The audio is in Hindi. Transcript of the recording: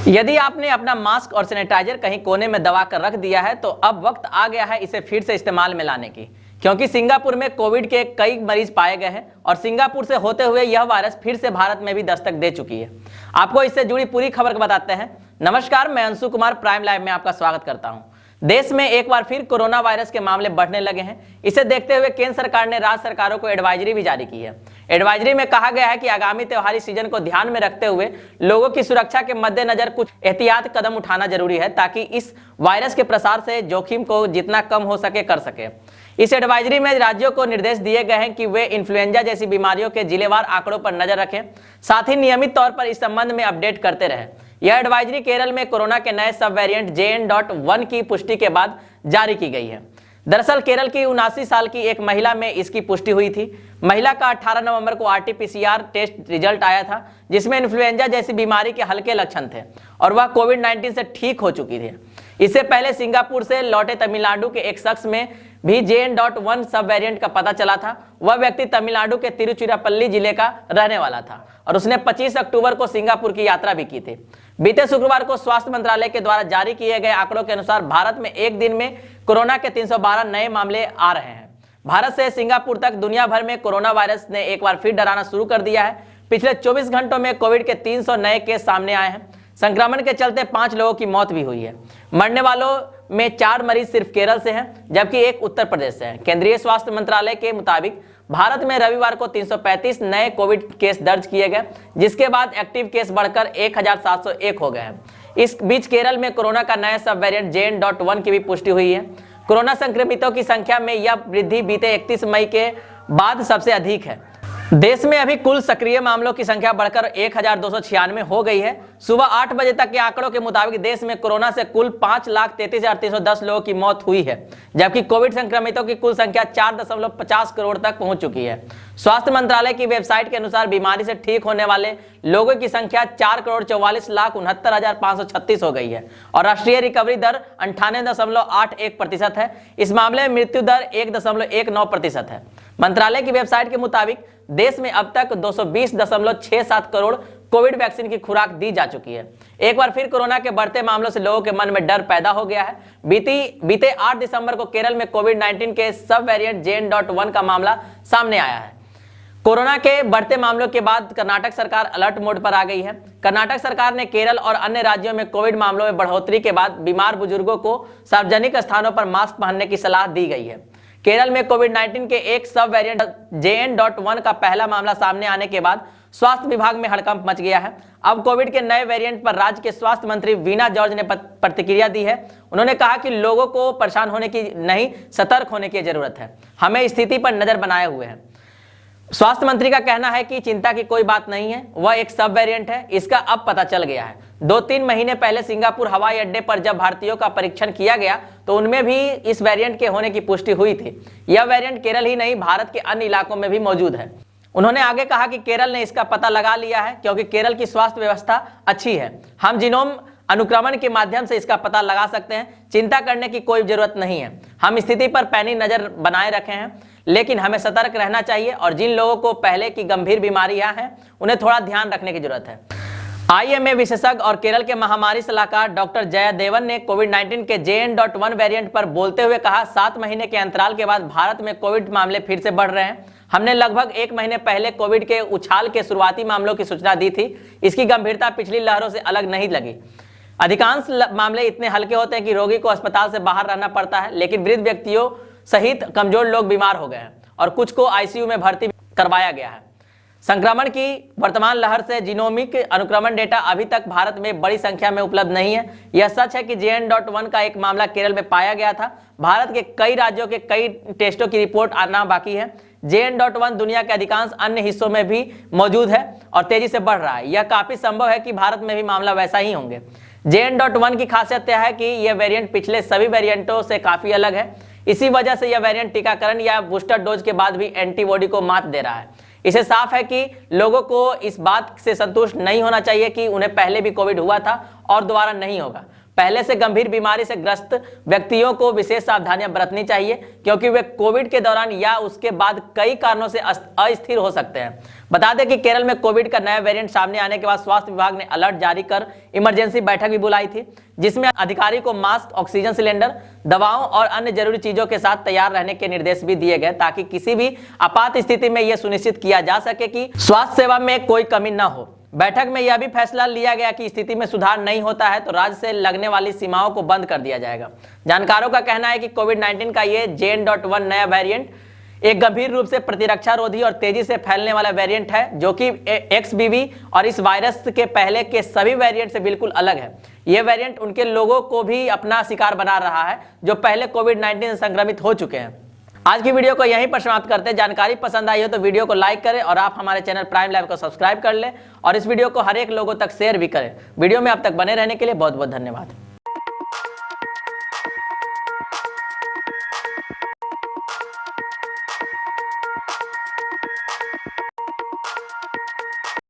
यदि आपने अपना मास्क और सैनिटाइजर कहीं कोने में दबा कर रख दिया है तो अब वक्त आ गया है इसे फिर से इस्तेमाल में लाने की, क्योंकि सिंगापुर में कोविड के कई मरीज पाए गए हैं और सिंगापुर से होते हुए यह वायरस फिर से भारत में भी दस्तक दे चुकी है। आपको इससे जुड़ी पूरी खबर बताते हैं। नमस्कार, मैं अंशु कुमार प्राइम लाइव में आपका स्वागत करता हूं। देश में एक बार फिर कोरोना वायरस के मामले बढ़ने लगे हैं। इसे देखते हुए केंद्र सरकार ने राज्य सरकारों को एडवाइजरी भी जारी की है। एडवाइजरी में कहा गया है कि आगामी त्योहारी सीजन को ध्यान में रखते हुए लोगों की सुरक्षा के मद्देनजर कुछ एहतियात कदम उठाना जरूरी है, ताकि इस वायरस के प्रसार से जोखिम को जितना कम हो सके कर सके। इस एडवाइजरी में राज्यों को निर्देश दिए गए हैं कि वे इन्फ्लुएंजा जैसी बीमारियों के जिलेवार आंकड़ों पर नजर रखें, साथ ही नियमित तौर पर इस संबंध में अपडेट करते रहें। यह एडवाइजरी केरल में कोरोना के नए सब वेरिएंट JN.1 की पुष्टि के बाद जारी की गई है। दरअसल केरल की 79 साल की एक महिला में इसकी पुष्टि हुई थी। महिला का 18 नवंबर को RT-PCR टेस्ट रिजल्ट आया था, जिसमें इन्फ्लुएंजा जैसी बीमारी के हल्के लक्षण थे और वह कोविड-19 से ठीक हो चुकी थी। इससे पहले सिंगापुर से लौटे तमिलनाडु के एक शख्स में भी JN.1 सब वेरिएंट का पता चला था। वह व्यक्ति तमिलनाडु के तिरुचिरापल्ली जिले का रहने वाला था और उसने 25 अक्टूबर को सिंगापुर की यात्रा भी की थी। बीते शुक्रवार को स्वास्थ्य मंत्रालय के द्वारा जारी किए गए आंकड़ों के अनुसार भारत में एक दिन में कोरोना के 312 नए मामले आ रहे हैं। भारत से सिंगापुर तक दुनिया भर में कोरोना वायरस ने एक बार फिर डराना शुरू कर दिया है। पिछले 24 घंटों में कोविड के 300 नए केस सामने आए हैं। संक्रमण के चलते 5 लोगों की मौत भी हुई है। मरने वालों में 4 मरीज सिर्फ केरल से हैं, जबकि एक उत्तर प्रदेश से है। केंद्रीय स्वास्थ्य मंत्रालय के मुताबिक भारत में रविवार को 335 नए कोविड केस दर्ज किए गए, जिसके बाद एक्टिव केस बढ़कर 1701 हो गए हैं। इस बीच केरल में कोरोना का नया सब वेरिएंट JN.1 की भी पुष्टि हुई है। कोरोना संक्रमितों की संख्या में यह वृद्धि बीते 31 मई के बाद सबसे अधिक है। देश में अभी कुल सक्रिय मामलों की संख्या बढ़कर 1296 हो गई है। सुबह 8 बजे तक के आंकड़ों के मुताबिक देश में कोरोना से कुल 5,33,310 लोगों की मौत हुई है, जबकि कोविड संक्रमितों की कुल संख्या 4.50 करोड़ तक पहुंच चुकी है। स्वास्थ्य मंत्रालय की वेबसाइट के अनुसार बीमारी से ठीक होने वाले लोगों की संख्या 4,44,69,536 हो गई है और राष्ट्रीय रिकवरी दर 98.81% है। इस मामले में मृत्यु दर 1.19% है। मंत्रालय की वेबसाइट के मुताबिक देश में अब तक 220.67 करोड़ कोविड वैक्सीन की खुराक दी जा चुकी है। एक बार फिर कोरोना के बढ़ते मामलों से लोगों के मन में डर पैदा हो गया है। बीते 8 दिसंबर को केरल में कोविड-19 के सब वेरिएंट JN.1 का मामला सामने आया है। कोरोना के बढ़ते मामलों के बाद कर्नाटक सरकार अलर्ट मोड पर आ गई है। कर्नाटक सरकार ने केरल और अन्य राज्यों में कोविड मामलों में बढ़ोतरी के बाद बीमार बुजुर्गों को सार्वजनिक स्थानों पर मास्क पहनने की सलाह दी गई है। केरल में कोविड-19 के एक सब वेरिएंट JN.1 का पहला मामला सामने आने के बाद स्वास्थ्य विभाग में हड़कंप मच गया है। अब कोविड के नए वेरिएंट पर राज्य के स्वास्थ्य मंत्री वीना जॉर्ज ने प्रतिक्रिया दी है। उन्होंने कहा कि लोगों को परेशान होने की नहीं, सतर्क होने की जरूरत है। हमें स्थिति पर नजर बनाए हुए हैं। स्वास्थ्य मंत्री का कहना है कि चिंता की कोई बात नहीं है, वह एक सब वेरिएंट है, इसका अब पता चल गया है। 2-3 महीने पहले सिंगापुर हवाई अड्डे पर जब भारतीयों का परीक्षण किया गया तो उनमें भी इस वेरिएंट के होने की पुष्टि हुई थी। यह वेरिएंट केरल ही नहीं, भारत के अन्य इलाकों में भी मौजूद है। उन्होंने आगे कहा कि केरल ने इसका पता लगा लिया है, क्योंकि केरल की स्वास्थ्य व्यवस्था अच्छी है। हम जीनोम अनुक्रमण के माध्यम से इसका पता लगा सकते हैं। चिंता करने की कोई जरूरत नहीं है। हम स्थिति पर पैनी नजर बनाए रखे हैं, लेकिन हमें सतर्क रहना चाहिए और जिन लोगों को पहले की गंभीर बीमारियां हैं उन्हें थोड़ा ध्यान रखने की जरूरत है। IMA विशेषज्ञ और केरल के महामारी सलाहकार डॉक्टर जयादेवन ने कोविड-19 के JN.1 वेरिएंट पर बोलते हुए कहा, 7 महीने के अंतराल के बाद भारत में कोविड मामले फिर से बढ़ रहे हैं। हमने लगभग 1 महीने पहले कोविड के उछाल के शुरुआती मामलों की सूचना दी थी। इसकी गंभीरता पिछली लहरों से अलग नहीं लगी। अधिकांश मामले इतने हल्के होते हैं कि रोगी को अस्पताल से बाहर रहना पड़ता है, लेकिन वृद्ध व्यक्तियों सहित कमजोर लोग बीमार हो गए हैं और कुछ को ICU में भर्ती करवाया गया है। संक्रमण की वर्तमान लहर से जीनोमिक अनुक्रमण डेटा अभी तक भारत में बड़ी संख्या में उपलब्ध नहीं है। यह सच है कि JN.1 का एक मामला केरल में पाया गया था। भारत के कई राज्यों के कई टेस्टों की रिपोर्ट आना बाकी है। JN.1 दुनिया के अधिकांश अन्य हिस्सों में भी मौजूद है और तेजी से बढ़ रहा है। यह काफी संभव है कि भारत में भी मामला वैसा ही होंगे। JN.1 की खासियत यह है कि यह वेरिएंट पिछले सभी वेरिएंटों से काफी अलग है। इसी वजह से यह वेरिएंट टीकाकरण या बूस्टर डोज के बाद भी एंटीबॉडी को मात दे रहा है। इसे साफ है कि लोगों को इस बात से संतुष्ट नहीं होना चाहिए कि उन्हें पहले भी कोविड हुआ था और दोबारा नहीं होगा। पहले से गंभीर बीमारी से ग्रस्त व्यक्तियों को विशेष सावधानियां बरतनी चाहिए, क्योंकि वे कोविड के दौरान या उसके बाद कई कारणों से अस्थिर हो सकते हैं। बता दें कि केरल में कोविड का नया वेरिएंट सामने आने के बाद स्वास्थ्य विभाग ने अलर्ट जारी कर इमरजेंसी बैठक भी बुलाई थी, जिसमें अधिकारी को मास्क, ऑक्सीजन सिलेंडर, दवाओं और अन्य जरूरी चीजों के साथ तैयार रहने के निर्देश भी दिए गए, ताकि किसी भी आपात स्थिति में यह सुनिश्चित किया जा सके कि स्वास्थ्य सेवा में कोई कमी न हो। बैठक में यह भी फैसला लिया गया कि स्थिति में सुधार नहीं होता है तो राज्य से लगने वाली सीमाओं को बंद कर दिया जाएगा। जानकारों का कहना है कि कोविड-19 का ये JN.1 नया वेरिएंट एक गंभीर रूप से प्रतिरक्षा रोधी और तेजी से फैलने वाला वेरिएंट है, जो कि XBB और इस वायरस के पहले के सभी वेरिएंट से बिल्कुल अलग है। यह वेरिएंट उनके लोगों को भी अपना शिकार बना रहा है जो पहले कोविड-19 से संक्रमित हो चुके हैं। आज की वीडियो को यहीं पर समाप्त करते हैं। जानकारी पसंद आई हो तो वीडियो को लाइक करें और आप हमारे चैनल प्राइम लाइव को सब्सक्राइब कर लें और इस वीडियो को हर एक लोगों तक शेयर भी करें। वीडियो में अब तक बने रहने के लिए बहुत बहुत धन्यवाद।